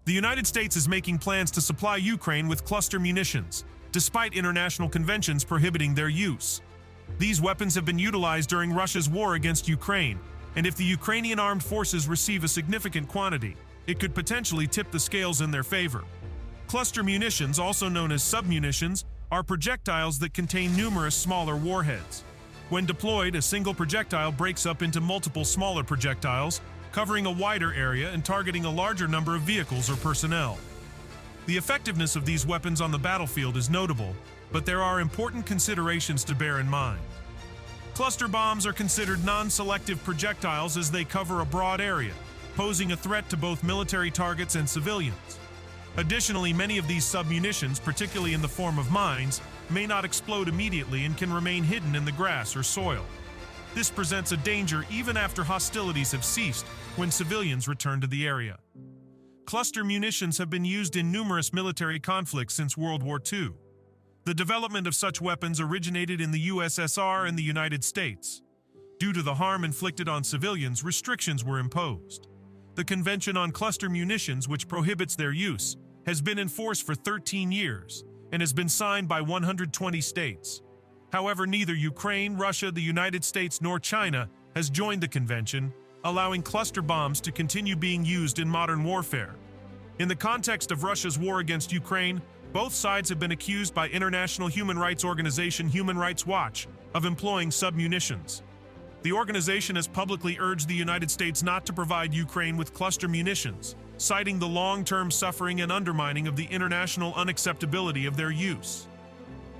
The United States is making plans to supply Ukraine with cluster munitions, despite international conventions prohibiting their use. These weapons have been utilized during Russia's war against Ukraine, and if the Ukrainian armed forces receive a significant quantity, it could potentially tip the scales in their favor. Cluster munitions, also known as submunitions, are projectiles that contain numerous smaller warheads. When deployed, a single projectile breaks up into multiple smaller projectiles, covering a wider area and targeting a larger number of vehicles or personnel. The effectiveness of these weapons on the battlefield is notable, but there are important considerations to bear in mind. Cluster bombs are considered non-selective projectiles as they cover a broad area, posing a threat to both military targets and civilians. Additionally, many of these submunitions, particularly in the form of mines, may not explode immediately and can remain hidden in the grass or soil. This presents a danger even after hostilities have ceased when civilians return to the area. Cluster munitions have been used in numerous military conflicts since World War II. The development of such weapons originated in the USSR and the United States. Due to the harm inflicted on civilians, restrictions were imposed. The Convention on Cluster Munitions, which prohibits their use, has been in force for 13 years and has been signed by 120 states. However, neither Ukraine, Russia, the United States, nor China has joined the convention, allowing cluster bombs to continue being used in modern warfare. In the context of Russia's war against Ukraine, both sides have been accused by international human rights organization Human Rights Watch of employing submunitions. The organization has publicly urged the United States not to provide Ukraine with cluster munitions, citing the long-term suffering and undermining of the international unacceptability of their use.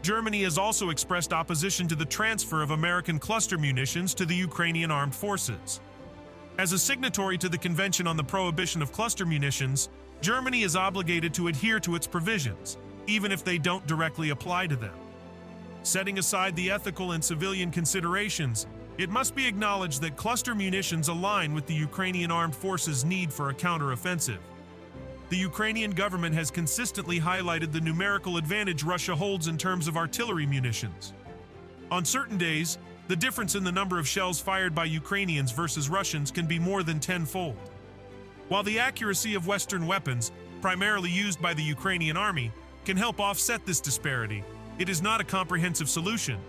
Germany has also expressed opposition to the transfer of American cluster munitions to the Ukrainian armed forces. As a signatory to the Convention on the Prohibition of Cluster Munitions, Germany is obligated to adhere to its provisions, even if they don't directly apply to them. Setting aside the ethical and civilian considerations, it must be acknowledged that cluster munitions align with the Ukrainian armed forces' need for a counteroffensive. The Ukrainian government has consistently highlighted the numerical advantage Russia holds in terms of artillery munitions. On certain days, the difference in the number of shells fired by Ukrainians versus Russians can be more than tenfold. While the accuracy of Western weapons, primarily used by the Ukrainian army, can help offset this disparity, it is not a comprehensive solution.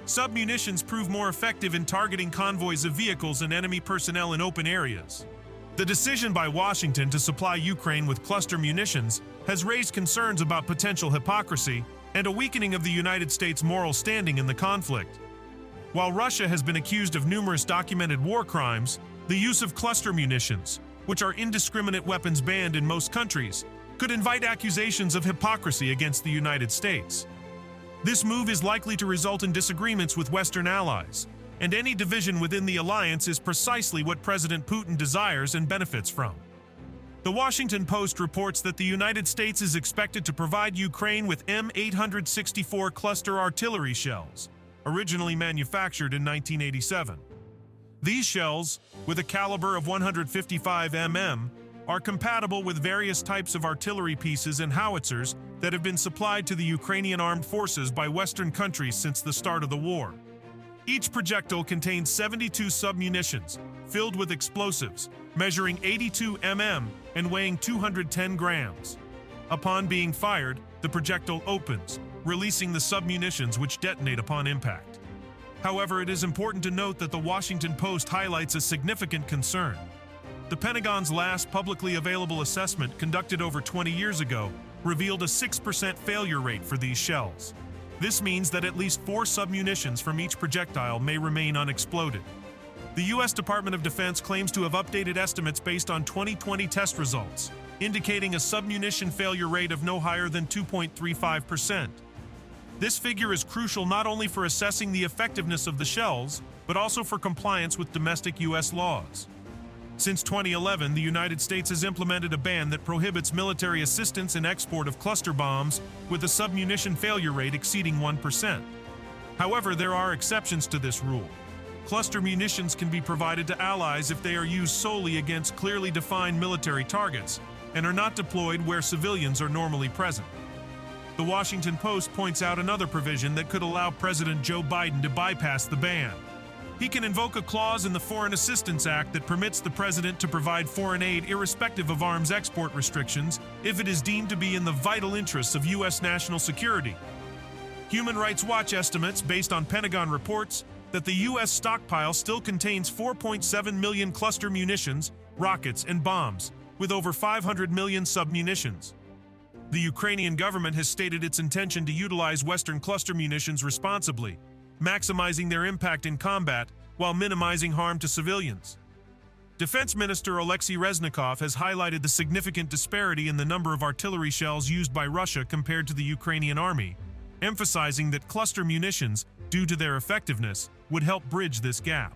Submunitions prove more effective in targeting convoys of vehicles and enemy personnel in open areas. The decision by Washington to supply Ukraine with cluster munitions has raised concerns about potential hypocrisy and a weakening of the United States' moral standing in the conflict. While Russia has been accused of numerous documented war crimes, the use of cluster munitions, which are indiscriminate weapons banned in most countries, could invite accusations of hypocrisy against the United States. This move is likely to result in disagreements with Western allies, and any division within the alliance is precisely what President Putin desires and benefits from. The Washington Post reports that the United States is expected to provide Ukraine with M864 cluster artillery shells, originally manufactured in 1987. These shells, with a caliber of 155 mm, are compatible with various types of artillery pieces and howitzers that have been supplied to the Ukrainian armed forces by Western countries since the start of the war. Each projectile contains 72 submunitions, filled with explosives, measuring 82 mm and weighing 210 grams. Upon being fired, the projectile opens, releasing the submunitions which detonate upon impact. However, it is important to note that the Washington Post highlights a significant concern. The Pentagon's last publicly available assessment, conducted over 20 years ago, revealed a 6% failure rate for these shells. This means that at least 4 submunitions from each projectile may remain unexploded. The U.S. Department of Defense claims to have updated estimates based on 2020 test results, indicating a submunition failure rate of no higher than 2.35%. This figure is crucial not only for assessing the effectiveness of the shells, but also for compliance with domestic U.S. laws. Since 2011, the United States has implemented a ban that prohibits military assistance and export of cluster bombs with a submunition failure rate exceeding 1%. However, there are exceptions to this rule. Cluster munitions can be provided to allies if they are used solely against clearly defined military targets and are not deployed where civilians are normally present. The Washington Post points out another provision that could allow President Joe Biden to bypass the ban. He can invoke a clause in the Foreign Assistance Act that permits the president to provide foreign aid irrespective of arms export restrictions if it is deemed to be in the vital interests of U.S. national security. Human Rights Watch estimates, based on Pentagon reports, that the U.S. stockpile still contains 4.7 million cluster munitions, rockets, and bombs, with over 500 million submunitions. The Ukrainian government has stated its intention to utilize Western cluster munitions responsibly, maximizing their impact in combat while minimizing harm to civilians. Defense Minister Alexei Reznikov has highlighted the significant disparity in the number of artillery shells used by Russia compared to the Ukrainian army, emphasizing that cluster munitions, due to their effectiveness, would help bridge this gap.